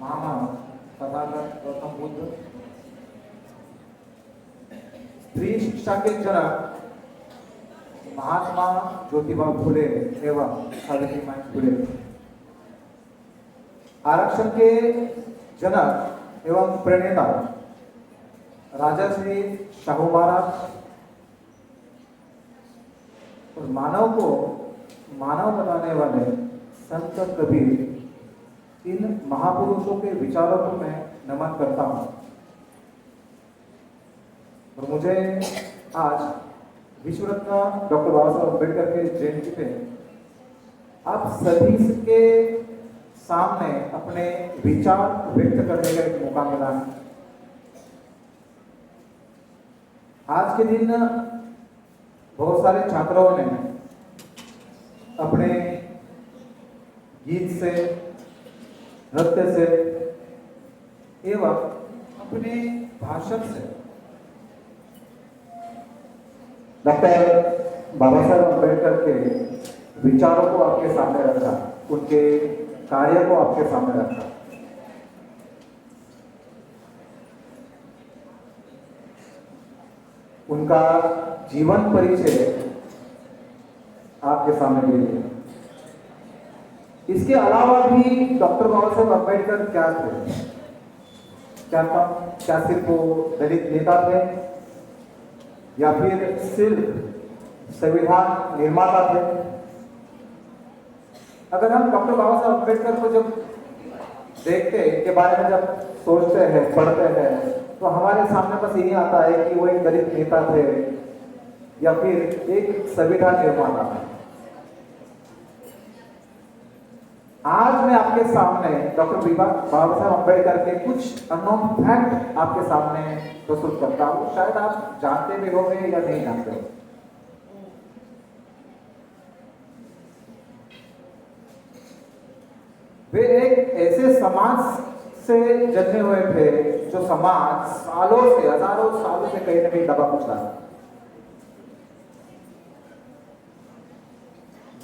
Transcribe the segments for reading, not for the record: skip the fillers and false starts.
महामना तथागत गौतम बुद्ध स्त्री शिक्षा के जनक महात्मा ज्योतिबा फुले एवं सावित्रीबाई फुले, आरक्षण के जनक एवं प्रणेता राजा श्री शाहू महाराज और मानव को मानव बनाने वाले संत कबीर, इन महापुरुषों के विचारों को मैं नमन करता हूं। और मुझे आज विश्व रत्न डॉक्टर बाबा साहब अम्बेडकर के जयंती पे आप सभी के सामने अपने विचार व्यक्त करने का एक मौका मिला है। आज के दिन बहुत सारे छात्रों ने अपने गीत से, नृत्य से एवं अपने भाषण से डॉक्टर बाबा साहब अम्बेडकर के विचारों को आपके सामने रखा, उनके कार्य को आपके सामने रखा। उनका जीवन परिचय आपके सामने ले लिया। इसके अलावा भी डॉक्टर बाबा साहब अम्बेडकर क्या थे? क्या सिर्फ वो दलित नेता थे या फिर सिर्फ संविधान निर्माता थे? अगर हम डॉक्टर बाबा साहब अम्बेडकर को जब देखते हैं, इनके बारे में जब सोचते हैं, पढ़ते हैं, तो हमारे सामने बस यही आता है कि वो एक दलित नेता थे या फिर एक संविधान निर्माता थे। आज मैं आपके सामने डॉक्टर बाबा साहब अम्बेडकर के कुछ अननोन फैक्ट आपके सामने प्रस्तुत करता हूं। शायद आप जानते भी होंगे या नहीं जानते हो। वे एक ऐसे समाज से जन्मे हुए थे जो समाज सालों से, हजारों सालों से कहीं ना कहीं दबा कुचला था।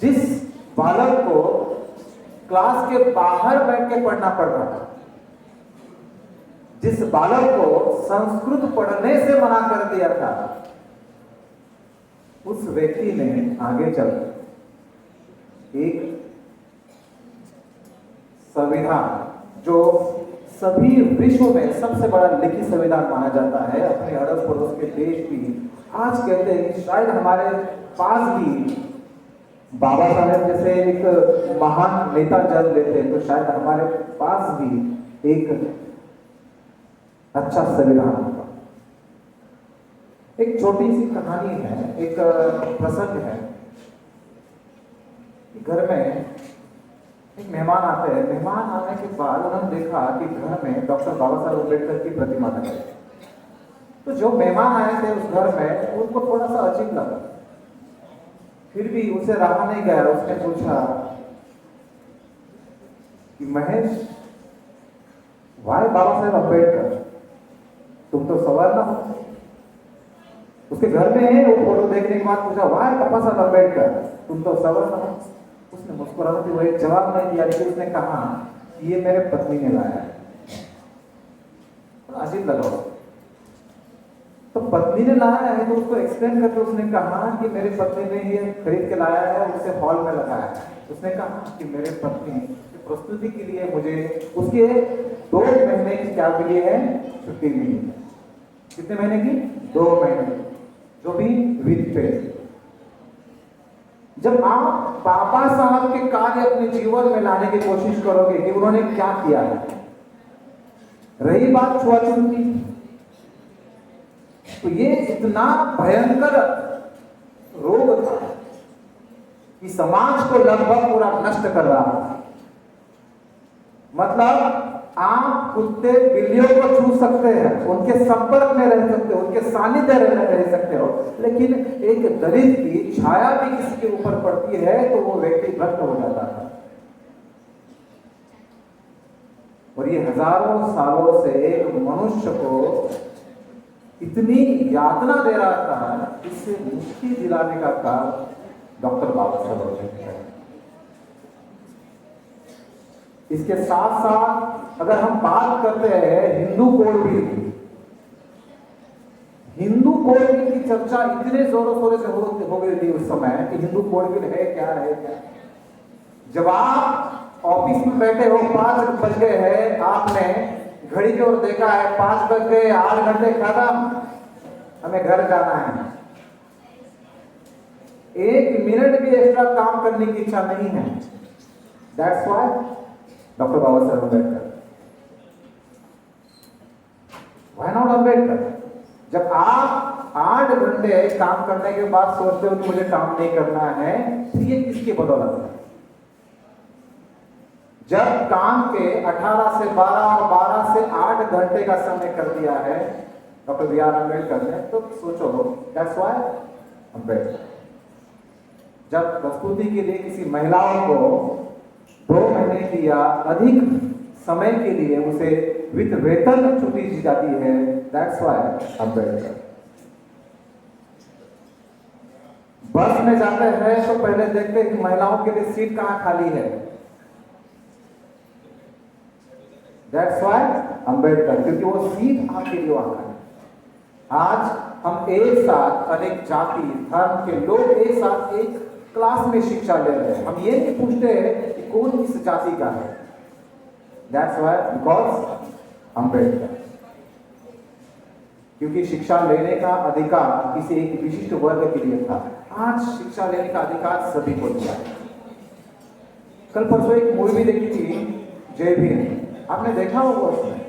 जिस बालक को क्लास के बाहर बैठ के पढ़ना पड़ रहा था, जिस बालक को संस्कृत पढ़ने से मना कर दिया था, उस व्यक्ति ने आगे चल एक संविधान, जो सभी विश्व में सबसे बड़ा लिखित संविधान माना जाता है, अपने अड़ोस पड़ोस के देश भी आज कहते हैं कि शायद हमारे पास भी बाबा साहेब जैसे एक महान नेता जन्म लेते, तो शायद हमारे पास भी एक अच्छा संविधान होगा। एक छोटी सी कहानी है, एक प्रसंग है। घर में एक मेहमान आते हैं। मेहमान आने के बाद उन्होंने देखा कि घर में डॉक्टर बाबा साहब अम्बेडकर की प्रतिमा लगी है। तो जो मेहमान आए थे उस घर में, उनको थोड़ा सा अजीब लगा। फिर भी उसे रहा नहीं गया। उसने पूछा कि महेश, वाई बाबा साहेब अम्बेडकर, तुम तो सवर्ण हो। उसके घर में है, वो फोटो देखने के बाद पूछा, वाई बाबा साहेब अम्बेडकर, तुम तो सवर्ण हो। उसने मुस्कुराते हुए जवाब नहीं दिया, लेकिन उसने कहा ये मेरे पत्नी ने लाया है। तो अजीब लगा। तो पत्नी ने लाया है तो उसको एक्सप्लेन करके उसने कहा कि मेरी पत्नी ने ये खरीद के लाया है, उसे हॉल में लगाया है। उसने कहा कि मेरे पत्नी की प्रस्तुति के लिए मुझे उसके 2 महीने की क्या मिली है? छुट्टी मिली है। कितने महीने की? 2 महीने, जो भी विद पे। जब आप बाबा साहब के कार्य अपने जीवन में लाने की कोशिश करोगे कि उन्होंने क्या किया है, रही बात छुआछूत की, तो ये इतना भयंकर रोग था कि समाज को लगभग पूरा नष्ट कर रहा था। मतलब आप कुत्ते बिल्लियों को छू सकते हैं, उनके संपर्क में रह सकते हो, उनके सानिध्य में रह सकते हो, लेकिन एक दलित की छाया भी किसी के ऊपर पड़ती है तो वो व्यक्ति भ्रष्ट हो जाता है। और ये हजारों सालों से एक मनुष्य को इतनी यातना दे रहा था, इससे मुक्ति दिलाने का काम डॉक्टर बाबा साहब अम्बेडकर। इसके साथ साथ अगर हम बात करते हैं हिंदू कोड बिल की, हिंदू कोड बिल की चर्चा इतने जोरों शोरों से हो गई थी उस समय कि हिंदू कोड बिल है क्या है क्या। जब आप ऑफिस में बैठे हो, 5 बज गए हैं, आपने घड़ी की ओर देखा है, 5 बज गए, 8 घंटे खत्म, हमें घर जाना है, 1 मिनट भी एक्स्ट्रा काम करने की इच्छा नहीं है। That's why doctor Baba Saheb Ambedkar, why not Ambedkar? जब आप 8 घंटे काम करने के बाद सोचते हो कि मुझे काम नहीं करना है, तो ये किसकी बदौलत है? जब काम के 18 से 12 और 12 से 8 घंटे का समय कर दिया है डॉक्टर बी आर अम्बेडकर ने, तो सोचो, दैट्स व्हाई अम्बेडकर। जब प्रस्तुति के लिए किसी महिलाओं को 2 महीने की या अधिक समय के लिए उसे विद वेतन छुट्टी दी जाती है, दैट्स व्हाई अम्बेडकर। बस में जाते हैं तो पहले देखते हैं कि महिलाओं के लिए सीट कहां खाली है, दैट्स व्हाई अम्बेडकर, क्योंकि वो सीट आपके लिए वहां है। आज हम एक साथ अनेक जाति धर्म के लोग एक साथ एक क्लास में शिक्षा ले रहे हैं। हम ये नहीं पूछते हैं कि कौन किस जाति का है, दैट्स व्हाई बिकॉज अम्बेडकर। क्योंकि शिक्षा लेने का अधिकार किसी एक विशिष्ट वर्ग के लिए था, आज शिक्षा लेने का अधिकार सभी को दिया है। कल परसों एक मूवी देखी थी जय भीम, आपने देखा होगा। उसमें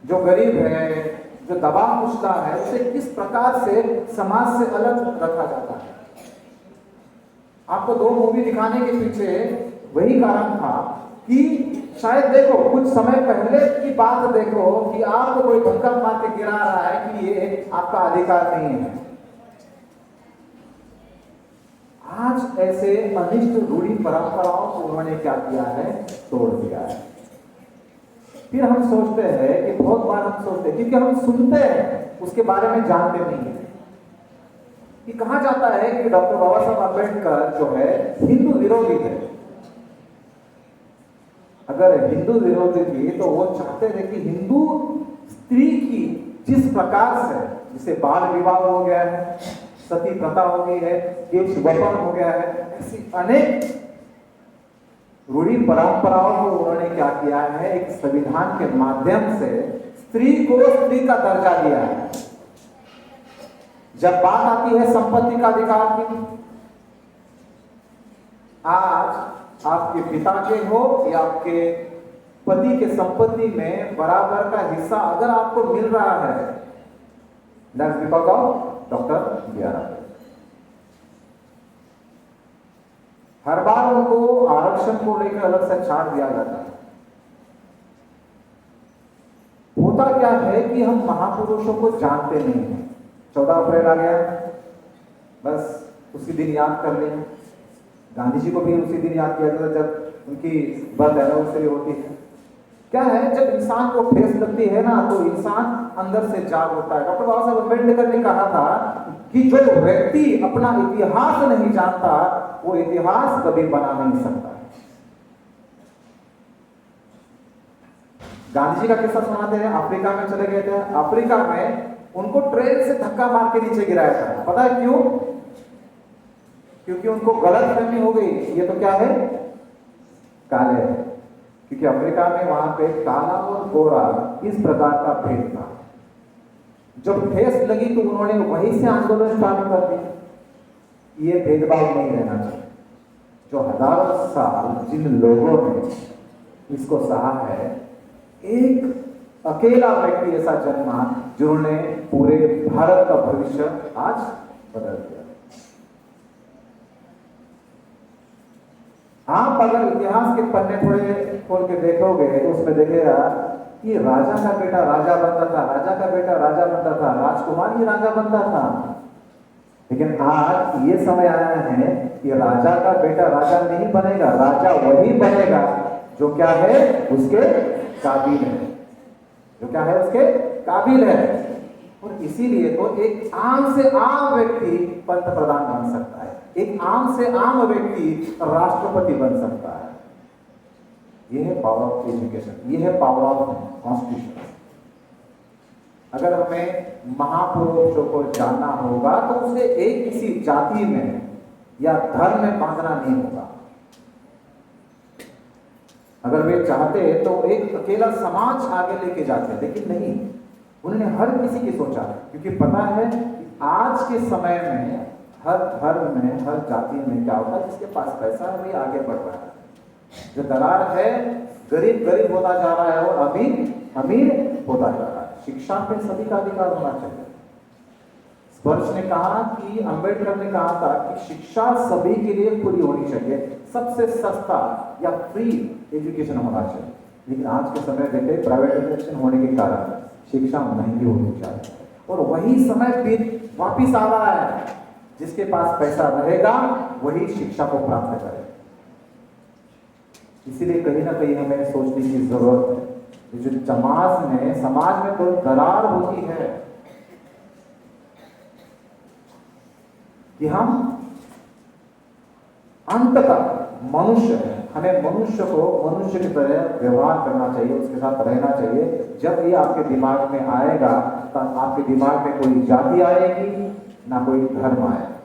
जो गरीब है, जो दबा कुचला है, उसे किस प्रकार से समाज से अलग रखा जाता है। आपको 2 मूवी दिखाने के पीछे वही कारण था कि शायद देखो, कुछ समय पहले की बात देखो कि आपको कोई धक्का मार के गिरा रहा है कि ये आपका अधिकार नहीं है। आज ऐसे अनिष्ट रूढ़ी परंपराओं को उन्होंने क्या किया है, तोड़ दिया है। फिर हम सोचते हैं कि बहुत बार हम सोचते हैं, क्योंकि हम सुनते हैं, उसके बारे में जानते नहीं है कि कहा जाता है कि डॉक्टर बाबा साहब अम्बेडकर जो है हिंदू विरोधी थे। अगर हिंदू विरोधी थी तो वो चाहते थे कि हिंदू स्त्री की जिस प्रकार से, जिसे बाल विवाह हो गया है, सती प्रथा हो गई है, केश वपन हो गया है, ऐसी अनेक रूढ़ी परंपराओं को उन्होंने क्या किया है, एक संविधान के माध्यम से स्त्री को स्त्री का दर्जा दिया है। जब बात आती है संपत्ति का अधिकार की, आज आपके पिता के हो या आपके पति के संपत्ति में बराबर का हिस्सा अगर आपको मिल रहा है, that's because of doctor B R Ambedkar. हर बार उनको आरक्षण को लेकर अलग से छाट दिया जाता है। होता क्या है कि हम महापुरुषों को जानते नहीं हैं। 14 अप्रैल आ गया, बस उसी दिन याद कर लें। गांधी जी को भी उसी दिन याद किया जाता जब उनकी बर्थ एनिवर्सरी होती है। क्या है, जब इंसान को ठेस लगती है ना, तो इंसान अंदर से जाग होता है। डॉक्टर बाबा साहब अम्बेडकर ने कहा था कि जो व्यक्ति अपना इतिहास नहीं जानता, वो इतिहास कभी बना नहीं सकता। गांधी जी का किस्सा सुनाते हैं, अफ्रीका में चले गए थे। अफ्रीका में उनको ट्रेन से धक्का मार के नीचे गिराया था। पता है क्यों? क्योंकि उनको गलत फहमी हो गई, ये तो क्या है, काले है। क्योंकि अफ्रीका में वहां पे काला और गोरा इस प्रकार का भेद था। जब ठेस लगी तो उन्होंने वहीं से आंदोलन स्टार्ट कर दिया। ये भेदभाव नहीं रहना चाहिए। जो हजारों साल जिन लोगों ने इसको सहा है, एक अकेला व्यक्ति ऐसा जन्मा जिन्होंने पूरे भारत का भविष्य आज बदल दिया। आप अगर इतिहास के पन्ने थोड़े खोल के देखोगे तो उसमें देखेगा कि राजा का बेटा राजा बनता था, राजा का बेटा राजा बनता था, राजकुमार ही राजा बनता था। लेकिन आज ये समय आया है कि राजा का बेटा राजा नहीं बनेगा, राजा वही बनेगा जो क्या है, उसके काबिल है, जो क्या है, उसके काबिल है। और इसीलिए तो एक आम से आम व्यक्ति पंत प्रधान बन सकता है, एक आम से आम व्यक्ति राष्ट्रपति बन सकता है। ये है पावर ऑफ एजुकेशन, ये है पावर ऑफ कॉन्स्टिट्यूशन। अगर हमें महापुरुषों को जानना होगा तो उसे एक किसी जाति में या धर्म में बांधना नहीं होगा। अगर वे चाहते तो एक अकेला समाज आगे लेके जाते, लेकिन नहीं, उन्होंने हर किसी की सोचा, क्योंकि पता है कि आज के समय में हर धर्म में, हर जाति में क्या होता है, जिसके पास पैसा है वही आगे बढ़ रहा है, जो दरार है गरीब गरीब होता जा रहा है और अमीर अमीर होता जा रहा है। शिक्षा पे सभी का अधिकार होना चाहिए। स्पर्श ने कहा कि अंबेडकर ने कहा था कि शिक्षा सभी के लिए खुली होनी चाहिए, सबसे सस्ता या फ्री एजुकेशन होना चाहिए। लेकिन आज के समय देखे प्राइवेटाइजेशन होने के कारण शिक्षा महंगी होनी चाहिए, और वही समय फिर वापिस आ रहा है, जिसके पास पैसा रहेगा वही शिक्षा को प्राप्त करेगा। इसीलिए कहीं ना कहीं हमें सोचने की जरूरत है, जो समाज में कोई दरार होती है कि हम अंततः मनुष्य है, हमें मनुष्य को मनुष्य की तरह व्यवहार करना चाहिए, उसके साथ रहना चाहिए। जब ये आपके दिमाग में आएगा तब आपके दिमाग में कोई जाति आएगी ना कोई धर्म आएगा।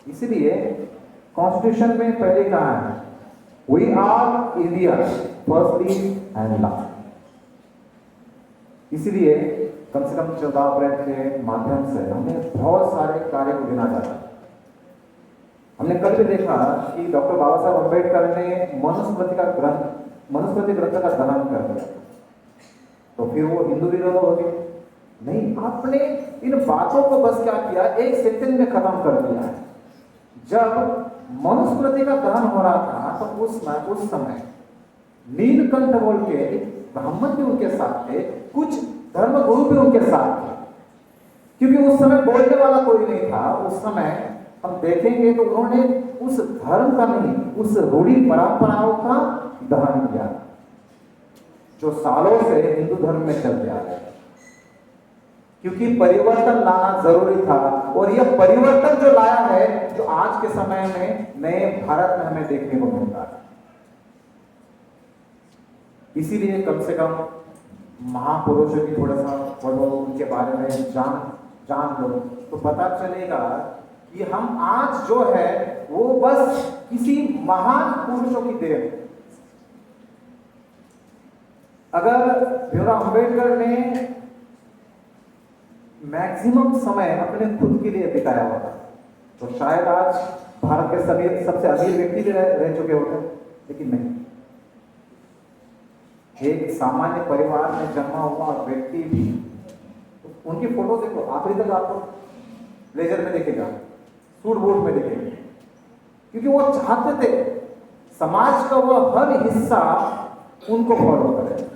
इसलिए कॉन्स्टिट्यूशन में पहले कहा है, we are Indians firstly and last. इसलिए कम से कम 14 अप्रैल के माध्यम से हमें बहुत सारे कार्य को गिना जाता है। हमने कल भी देखा कि डॉक्टर बाबा साहब अम्बेडकर ने मनुस्मृति ग्रंथ का दहन कर दिया, तो फिर वो हिंदू विरोध हो गए? नहीं, आपने इन बातों को बस क्या किया, एक सेकंड में खत्म कर दिया है। जब मनुस्मृति का दहन हो रहा था तो उस समय नीलकंठ बोल के ब्राह्मण भी उनके साथ थे, कुछ धर्मगुरु भी उनके साथ थे, क्योंकि उस समय बोलने वाला कोई नहीं था। उस समय हम देखेंगे तो उन्होंने उस धर्म का नहीं, उस रूढ़ी परंपराओं का दहन किया जो सालों से हिंदू धर्म में चलते आ रहे हैं, क्योंकि परिवर्तन लाना जरूरी था। और यह परिवर्तन जो लाया है, जो आज के समय में नए भारत में हमें देखने को मिलता है। इसीलिए कम से कम महापुरुषों की थोड़ा सा पढ़ो, उनके बारे में जान लो, तो पता चलेगा कि हम आज जो है वो बस किसी महान पुरुषों की देन है। अगर भीमराव अंबेडकर ने मैक्सिमम समय अपने खुद के लिए बिताया होता तो शायद आज भारत के सबसे अमीर व्यक्ति भी रह चुके होते, लेकिन नहीं। एक सामान्य परिवार में जन्मा हुआ व्यक्ति भी, तो उनकी फोटो देखो, आखिरी तक आपको ब्लेजर में देखेगा, सूट बूट में देखेगा, क्योंकि वो चाहते थे समाज का वो हर हिस्सा उनको फॉलो करे।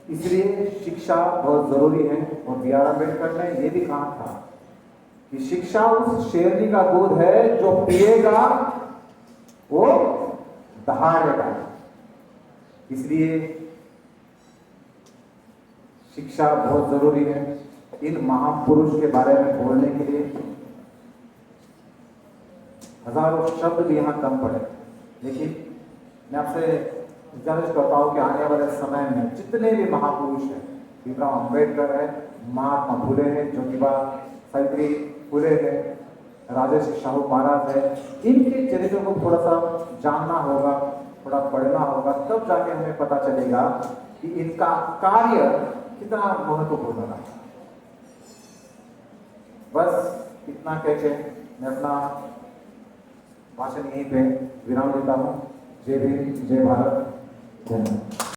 इसलिए शिक्षा बहुत जरूरी है। और बी आर अम्बेडकर ने यह भी कहा था कि शिक्षा उस शेरनी का दूध है, जो पिएगा वो दहाड़ेगा। इसलिए शिक्षा बहुत जरूरी है। इन महापुरुष के बारे में बोलने के लिए हजारों शब्द भी यहाँ कम पड़े, लेकिन मैं आपसे गुजारिश करता हूँ कि आने वाले समय में जितने भी महापुरुष हैं, भीमराव अम्बेडकर है, महात्मा फुले हैं, ज्योतिबा सावित्री फुले है, राजेश शाहू महाराज है, इनके चरित्रों को थोड़ा सा जानना होगा, थोड़ा पढ़ना होगा, तब जाके हमें पता चलेगा कि इनका कार्य कितना महत्वपूर्ण रहा। बस इतना कह के मैं अपना भाषण यहीं पे विराम देता हूँ। जय भीम, जय भारत, धन्यवाद।